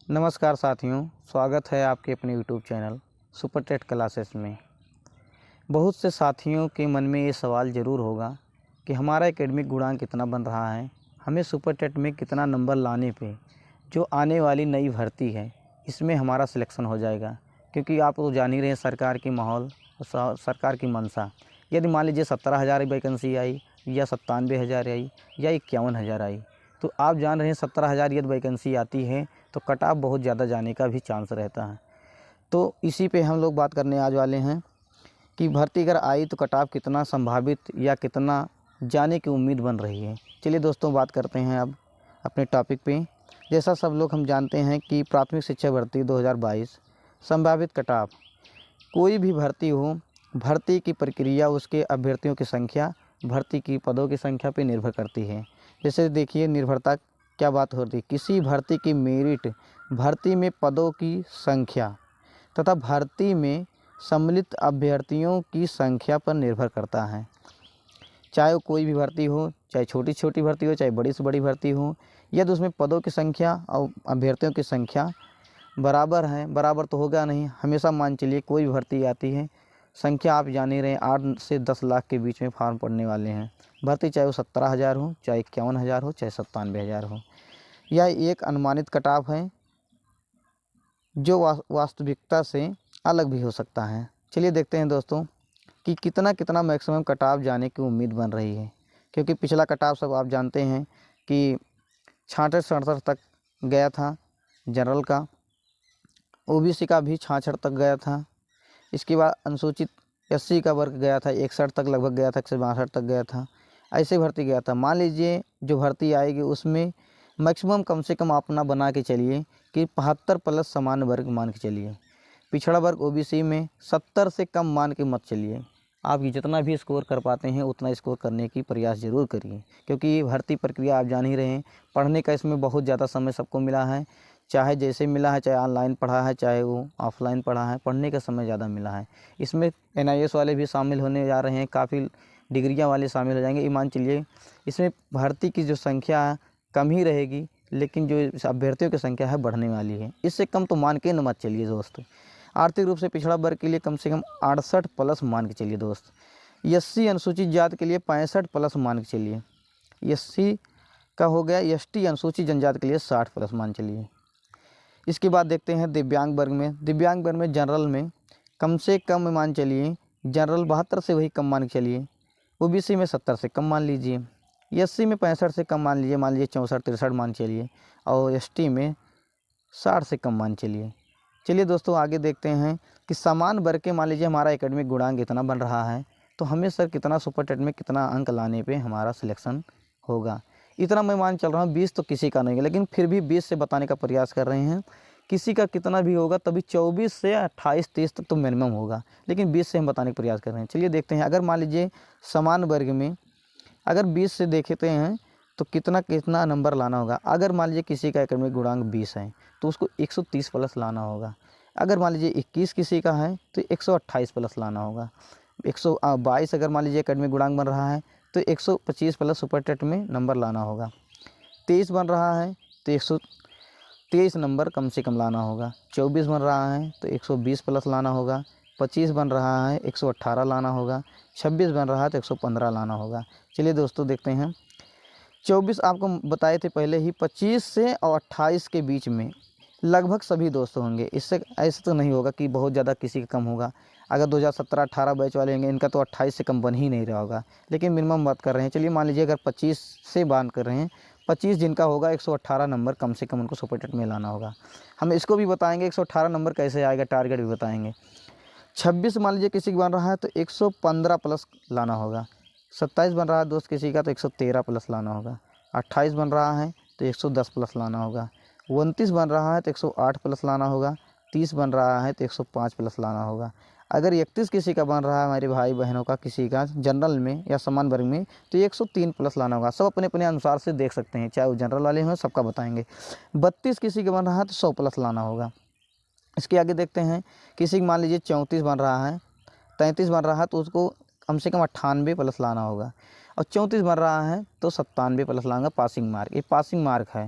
नमस्कार साथियों, स्वागत है आपके अपने YouTube channel super TET classes में। बहुत से साथियों के मन में ये सवाल ज़रूर होगा कि हमारा एकेडमिक गुणांक कितना बन रहा है, हमें सुपर टेट में कितना नंबर लाने पे जो आने वाली नई भर्ती है इसमें हमारा सिलेक्शन हो जाएगा। क्योंकि आप तो जान ही रहे हैं सरकार की माहौल, सरकार की मंशा। यदि मान लीजिए 17,000 वैकेंसी आई या 97,000 आई या 51,000 आई, तो आप जान रहे हैं 17,000 यदि वैकेंसी आती है तो कट ऑफ बहुत ज़्यादा जाने का भी चांस रहता है। तो इसी पे हम लोग बात करने आज वाले हैं कि भर्ती अगर आई तो कट ऑफ कितना संभावित या कितना जाने की उम्मीद बन रही है। चलिए दोस्तों, बात करते हैं अब अपने टॉपिक पे। जैसा सब लोग हम जानते हैं कि प्राथमिक शिक्षा भर्ती 2022 संभावित कट ऑफ, कोई भी भर्ती हो, भर्ती की प्रक्रिया उसके अभ्यर्थियों की संख्या, भर्ती की पदों की संख्या पर निर्भर करती है। जैसे देखिए, निर्भरता क्या बात होती है, किसी भर्ती की मेरिट भर्ती में पदों की संख्या तथा भर्ती में सम्मिलित अभ्यर्थियों की संख्या पर निर्भर करता है। चाहे वो कोई भी भर्ती हो, चाहे छोटी छोटी भर्ती हो, चाहे बड़ी से बड़ी भर्ती हो, यदि उसमें पदों की संख्या और अभ्यर्थियों की संख्या बराबर है, बराबर तो होगा नहीं, हमेशा मान चलिए कोई भी भर्ती आती है, संख्या आप जान ही रहे हैं 8 से 10 लाख के बीच में फॉर्म पड़ने वाले हैं। भर्ती चाहे वो 17,000 हो, चाहे 51,000 हो, चाहे 97,000 हो। यह एक अनुमानित कट ऑफ है जो वास्तविकता से अलग भी हो सकता है। चलिए देखते हैं दोस्तों कि कितना कितना मैक्सिमम कट ऑफ जाने की उम्मीद बन रही है। क्योंकि पिछला कट ऑफ सब आप जानते हैं कि 66-67 तक गया था जनरल का, ओबीसी का भी 66 तक गया था। इसके बाद अनुसूचित एससी का वर्ग गया था 61 तक लगभग गया था, 162 तक गया था। ऐसे भर्ती गया था। मान लीजिए जो भर्ती आएगी उसमें मैक्सिमम कम से कम आप अपना बना के चलिए कि 75 प्लस सामान्य वर्ग मान के चलिए। पिछड़ा वर्ग ओबीसी में 70 से कम मान के मत चलिए। आप जितना भी स्कोर कर पाते हैं उतना स्कोर करने की प्रयास ज़रूर करिए। क्योंकि ये भर्ती प्रक्रिया आप जान ही रहे हैं, पढ़ने का इसमें बहुत ज़्यादा समय सबको मिला है। चाहे जैसे मिला है, चाहे ऑनलाइन पढ़ा है, चाहे वो ऑफलाइन पढ़ा है, पढ़ने का समय ज़्यादा मिला है। इसमें NIS वाले भी शामिल होने जा रहे हैं, काफ़ी डिग्रियां वाले शामिल हो जाएंगे। ये मान चलिए इसमें भर्ती की जो संख्या कम ही रहेगी, लेकिन जो अभ्यर्थियों की संख्या है बढ़ने वाली है। इससे कम तो मान के न मत चलिए दोस्त। आर्थिक रूप से पिछड़ा वर्ग के लिए कम से कम 68 प्लस मान के चलिए दोस्त। SC अनुसूचित जाति के लिए 65 प्लस मान के चलिए। SC का हो गया। ST अनुसूचित जनजाति के लिए 60 प्लस मान चलिए। इसके बाद देखते हैं दिव्यांग वर्ग में। दिव्यांग वर्ग में जनरल में कम से कम मान चलिए, जनरल 72 से वही कम मान के चलिए। ओबीसी में 70 से कम मान लीजिए। SC में 65 से कम मान लीजिए, 64-63 मान चलिए। और ST में 60 से कम मान चलिए। चलिए दोस्तों, आगे देखते हैं कि समान वर्ग के मान लीजिए हमारा एकेडमिक गुणांक इतना बन रहा है, तो हमें सर कितना सुपर टेट में कितना अंक लाने पे हमारा सिलेक्शन होगा। इतना मैं मान चल रहा हूँ, 20 तो किसी का नहीं है, लेकिन फिर भी 20 से बताने का प्रयास कर रहे हैं। किसी का कितना भी होगा तभी 24 से 28-30 तक तो मिनिमम होगा, लेकिन 20 से हम बताने का प्रयास कर रहे हैं। चलिए देखते हैं, अगर मान लीजिए समान वर्ग में अगर 20 से देखते हैं तो कितना कितना नंबर लाना होगा। अगर मान लीजिए किसी का एकेडमिक गुणांक 20 है तो उसको 130 प्लस लाना होगा। अगर मान लीजिए 21 किसी का है तो 128 प्लस लाना होगा। 122 अगर मान लीजिए एकेडमिक गुणांक बन रहा है तो 125 प्लस सुपर टेट में नंबर लाना होगा। 23 बन रहा है तो 123 नंबर कम से कम लाना होगा। 24 बन रहा है तो 120 प्लस लाना होगा। 25 बन रहा है 118 लाना होगा। 26 बन रहा है तो 115 लाना होगा। चलिए दोस्तों देखते हैं, 24 आपको बताए थे पहले ही, 25 से और 28 के बीच में लगभग सभी दोस्त होंगे। इससे ऐसे तो नहीं होगा कि बहुत ज़्यादा किसी का कम होगा। अगर 2017-18 बैच वाले होंगे इनका तो 28 से कम बन ही नहीं रहा होगा, लेकिन मिनिमम बात कर रहे हैं। चलिए मान लीजिए अगर 25 से बात कर रहे हैं, 25 जिनका होगा 118 नंबर कम से कम उनको सुपर टेट में लाना होगा। हम इसको भी बताएंगे 118 नंबर कैसे आएगा, टारगेट भी बताएंगे। 26 मान लीजिए किसी का बन रहा है तो 115 प्लस लाना होगा। 27 बन रहा है दोस्त किसी का तो 113 प्लस लाना होगा। 28 बन रहा है तो 110 प्लस लाना होगा। 29 बन रहा है तो 108 प्लस लाना होगा। 30 बन रहा है तो 105 प्लस लाना होगा। अगर 31 किसी का बन रहा है हमारे भाई बहनों का किसी का जनरल में या समान वर्ग में तो 103 प्लस लाना होगा। सब अपने अपने अनुसार से देख सकते हैं, चाहे वो जनरल वाले हों, सबका बताएंगे। 32 किसी का बन रहा है तो 100 प्लस लाना होगा। इसके आगे देखते हैं, किसी मान लीजिए 34 बन रहा है, 33 बन रहा है तो उसको कम से कम 98 प्लस लाना होगा। और 34 बन रहा है तो 97 प्लस लाना, पासिंग मार्क। ये पासिंग मार्क है,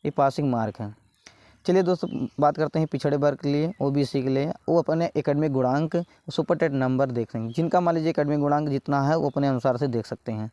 ये पासिंग मार्क है। चलिए दोस्तों, बात करते हैं पिछड़े वर्ग के लिए, ओबीसी के लिए। वो अपने एकेडमिक गुणांक सुपर टेट नंबर देख सकते हैं। जिनका मान लीजिए एकेडमिक गुणांक जितना है वो अपने अनुसार से देख सकते हैं।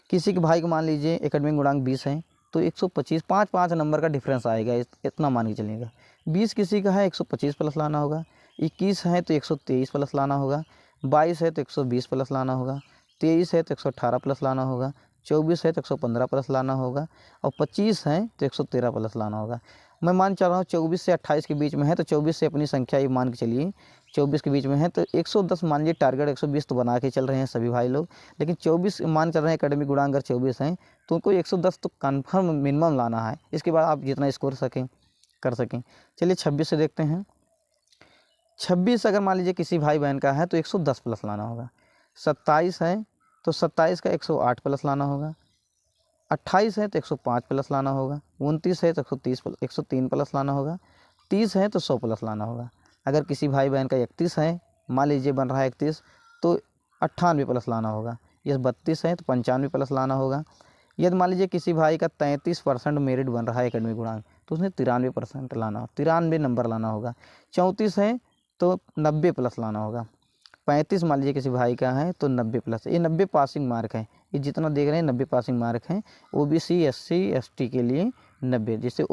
किसी के भाई को मान लीजिए एकेडमिक गुणांक 20 है तो 125 5 नंबर का डिफरेंस आएगा, इतना मान के चलिएगा। 20 किसी का है 125 प्लस लाना होगा। 21 है तो 123 प्लस लाना होगा। 22 है तो 120 प्लस लाना होगा। 23 है तो 118 प्लस लाना होगा। 24 है तो 115 प्लस लाना होगा। और 25 है तो 113 प्लस लाना होगा। मैं मान चल रहा हूँ 24 से 28 के बीच में है तो 24 से अपनी संख्या ये मान के चलिए 24 के बीच में है तो 110 मान लीजिए। टारगेट 120 तो बना के चल रहे हैं सभी भाई लोग, लेकिन 24 मान चल रहे हैं। एकेडमिक गुणांक अगर 24 हैं तो उनको 110 तो कन्फर्म मिनिमम लाना है। इसके बाद आप जितना स्कोर कर सकें। चलिए 26 से देखते हैं। 26 अगर मान लीजिए किसी भाई बहन का है तो 110 प्लस लाना होगा। 27 है तो 27 का 108 प्लस लाना होगा। 28 है तो 105 प्लस लाना होगा। 29 है तो 103 प्लस लाना होगा। 30 है तो 100 प्लस लाना होगा। अगर किसी भाई बहन का 31 है, मान लीजिए बन रहा है 31, तो 98 प्लस लाना होगा। यह 32 है तो 95 प्लस लाना होगा। यदि मान लीजिए किसी भाई का 33% मेरिट बन रहा है एकेडमिक गुणांक तो उसने 93% लाना 93 नंबर लाना होगा। 34 है तो 90 प्लस लाना होगा। 35 मान लीजिए किसी भाई का है तो 90 प्लस। ये 90 पासिंग मार्क है। ये जितना देख रहे हैं 90 पासिंग मार्क हैं। ओबीसी एससी एसटी के लिए 90, जैसे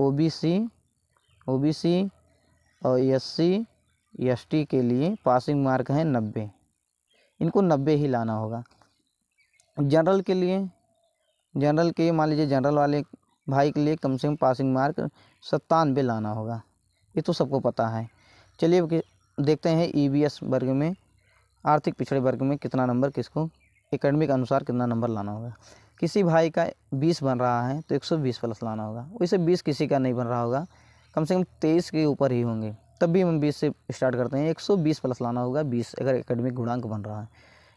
ओबीसी और एससी एसटी के लिए पासिंग मार्क है 90, इनको 90 ही लाना होगा। जनरल के मान लीजिए जनरल वाले भाई के लिए कम से कम पासिंग मार्क 97 लाना होगा। ये तो सबको पता है। चलिए देखते हैं ईबीएस वर्ग में, आर्थिक पिछड़े वर्ग में कितना नंबर किसको एकेडमिक अनुसार कितना नंबर लाना होगा। किसी भाई का 20 बन रहा है तो 120 प्लस लाना होगा। वैसे 20 किसी का नहीं बन रहा होगा, कम से कम 23 के ऊपर ही होंगे, तब भी हम 20 से स्टार्ट करते हैं। 120 प्लस लाना होगा 20 अगर एकेडमिक गुणांक बन रहा है।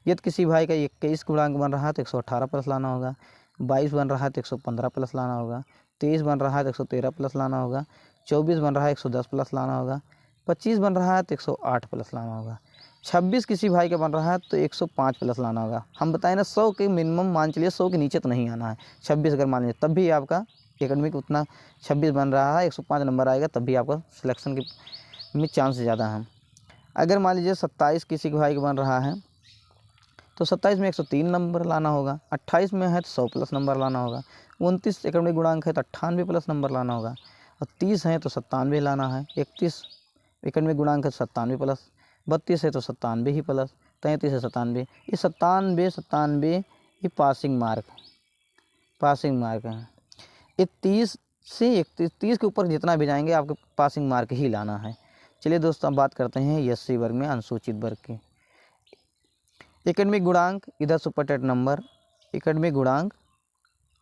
यदि किसी भाई का 21 गुणांक बन रहा है तो 118 प्लस लाना होगा। 22 बन रहा है तो 115 प्लस लाना होगा। 23 बन रहा है तो 113 प्लस लाना होगा। 24 बन रहा है 110 प्लस लाना होगा। 25 बन रहा है तो 108 प्लस लाना होगा। 26 किसी भाई का बन रहा है तो 105 प्लस लाना होगा। हम बताएं ना 100 के मिनिमम मान चलिए, 100 के नीचे तो नहीं आना है। 26 अगर मान लीजिए तब भी आपका एकेडमिक उतना 26 बन रहा है, 105 नंबर आएगा तब भी आपका सिलेक्शन के में चांस ज़्यादा है। अगर मान लीजिए 27 किसी के भाई का बन रहा है तो 27 में 103 नंबर लाना होगा। 28 में है तो 100 प्लस नंबर लाना होगा। 29 एकेडमिक गुणांक है तो 98 प्लस नंबर लाना होगा। और 30 है तो 97 लाना है। 31 एकेडमिक गुणांक है 97 प्लस। 32 है तो 97 ही प्लस। 33 है 97। ये 97 ये पासिंग मार्क है। ये 30 से 31 के ऊपर जितना भी जाएंगे आपके पासिंग मार्क ही लाना है। चलिए दोस्तों, अब बात करते हैं एससी वर्ग में, अनुसूचित वर्ग की। एकेडमिक गुणांक, इधर सुपर टेट नंबर, एकेडमिक गुणांक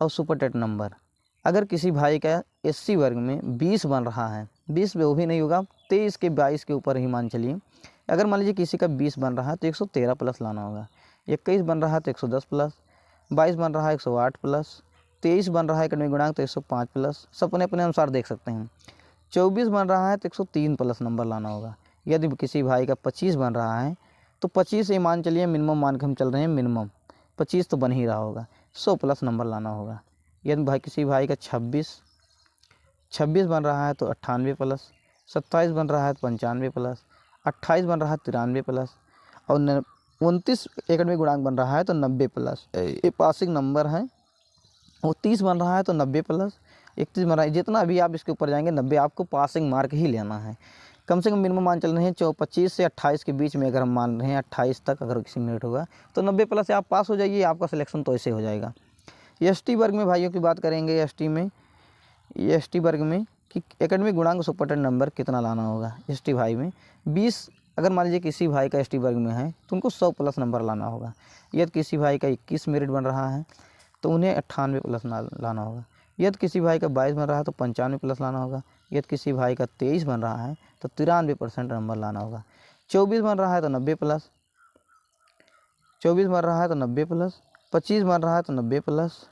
और सुपर टेट नंबर। अगर किसी भाई का एससी वर्ग में 20 बन रहा है, 20 में वो भी नहीं होगा, 23 के 22 के ऊपर ही मान चलिए। अगर मान लीजिए किसी का 20 बन रहा है तो 113 प्लस लाना होगा। 21 बन रहा है तो 110 प्लस। 22 बन रहा है 108 प्लस। 23 बन रहा है एकेडमिक गुणांक तो 105 प्लस। सब अपने अपने अनुसार देख सकते हैं। 24 बन रहा है तो 103 प्लस नंबर लाना होगा। यदि किसी भाई का 25 बन रहा है तो 25 से मान चलिए, मिनिमम मान के हम चल रहे हैं, मिनिमम 25 तो बन ही रहा होगा, 100 प्लस नंबर लाना होगा। यदि किसी भाई का 26 बन रहा है तो 98 प्लस। 27 बन रहा है तो 95 प्लस। 28 बन रहा है 93 प्लस। और 29 एकेडमिक गुणांक बन रहा है तो 90 प्लस, ये पासिंग नंबर है। और 30 बन रहा है तो 90 प्लस। 31 बन रहा है, जितना भी आप इसके ऊपर जाएंगे 90 आपको पासिंग मार्क ही लेना है। कम से कम मिनिमम मान चल रहे हैं 25 से 28 के बीच में। अगर हम मान रहे हैं 28 तक अगर किसी मेरिट होगा तो 90 प्लस से आप पास हो जाइए, आपका सिलेक्शन तो ऐसे हो जाएगा। एसटी वर्ग में भाइयों की बात करेंगे। एसटी वर्ग में कि एकेडमिक गुणांक सुपर टेट नंबर कितना लाना होगा। एसटी भाई में 20 अगर मान लीजिए किसी भाई का एसटी वर्ग में है तो उनको 100 प्लस नंबर लाना होगा। यदि किसी भाई का 21 मेरिट बन रहा है तो उन्हें 98 प्लस लाना होगा। यदि किसी भाई का 22 बन रहा है तो 95 प्लस लाना होगा। यदि किसी भाई का 23 बन रहा है तो 93% नंबर लाना होगा। 24 बन रहा है तो 90 प्लस। 24 बन रहा है तो 90 प्लस। 25 बन रहा है तो 90 प्लस।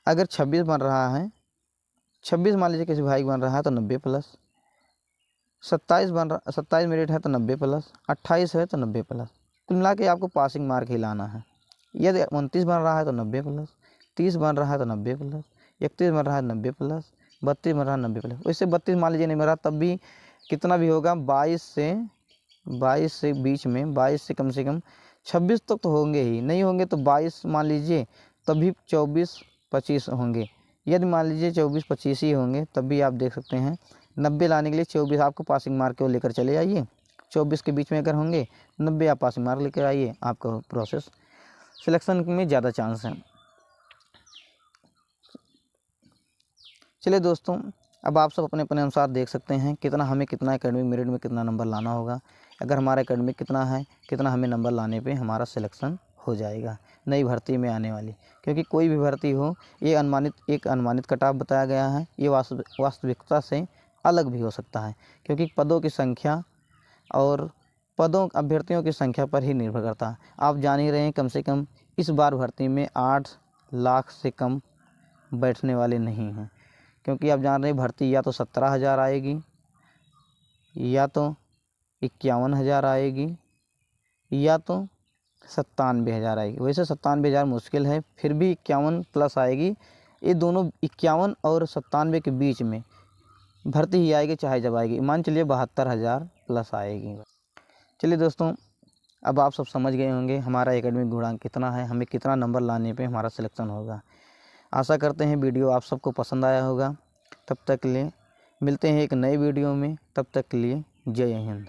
अगर 26 बन रहा है, 26 मान लीजिए किसी भाई बन रहा है तो 90 प्लस। 27 मेरिट है तो 90 प्लस। 28 है तो 90 प्लस। कुल मिला के आपको पासिंग मार्क ही लाना है। यदि 29 बन रहा है तो 90 प्लस। 30 बन रहा है तो 90 प्लस। 31 मिल रहा है 90 प्लस, 32 मिल रहा है 90 प्लस। वैसे 32 मान लीजिए नहीं मिल रहा, तब भी कितना भी होगा 22 से बीच में, 22 से कम से कम 26 तक तो होंगे ही, नहीं होंगे तो 22 मान लीजिए, तभी 24-25 होंगे। यदि मान लीजिए 24-25 ही होंगे तब भी आप देख सकते हैं 90 लाने के लिए 24 आपको पासिंग मार्क को लेकर चले आइए। 24 के बीच में अगर होंगे 90 आप पासिंग मार्क लेकर आइए, आपका प्रोसेस सिलेक्शन में ज़्यादा चांस है। चलिए दोस्तों, अब आप सब अपने अपने अनुसार देख सकते हैं हमें कितना एकेडमिक मेरिट में कितना नंबर लाना होगा। अगर हमारा एकेडमिक कितना है, कितना हमें नंबर लाने पे हमारा सिलेक्शन हो जाएगा नई भर्ती में आने वाली। क्योंकि कोई भी भर्ती हो, ये एक अनुमानित कट ऑफ बताया गया है, ये वास्तविकता से अलग भी हो सकता है। क्योंकि पदों की संख्या और अभ्यर्थियों की संख्या पर ही निर्भर करता है। आप जान ही रहे हैं, कम से कम इस बार भर्ती में 8 लाख से कम बैठने वाले नहीं हैं। क्योंकि आप जान रहे हैं भर्ती या तो 17,000 आएगी, या तो 51,000 आएगी, या तो 97,000 आएगी। वैसे 97,000 मुश्किल है, फिर भी 51 प्लस आएगी। ये दोनों 51 और 97 के बीच में भर्ती ही आएगी, चाहे जब आएगी। मान चलिए 72,000 प्लस आएगी। चलिए दोस्तों, अब आप सब समझ गए होंगे हमारा एकेडमिक गुणांक कितना है, हमें कितना नंबर लाने पे हमारा सिलेक्शन होगा। आशा करते हैं वीडियो आप सबको पसंद आया होगा। तब तक के लिए मिलते हैं एक नए वीडियो में, तब तक के लिए जय हिंद।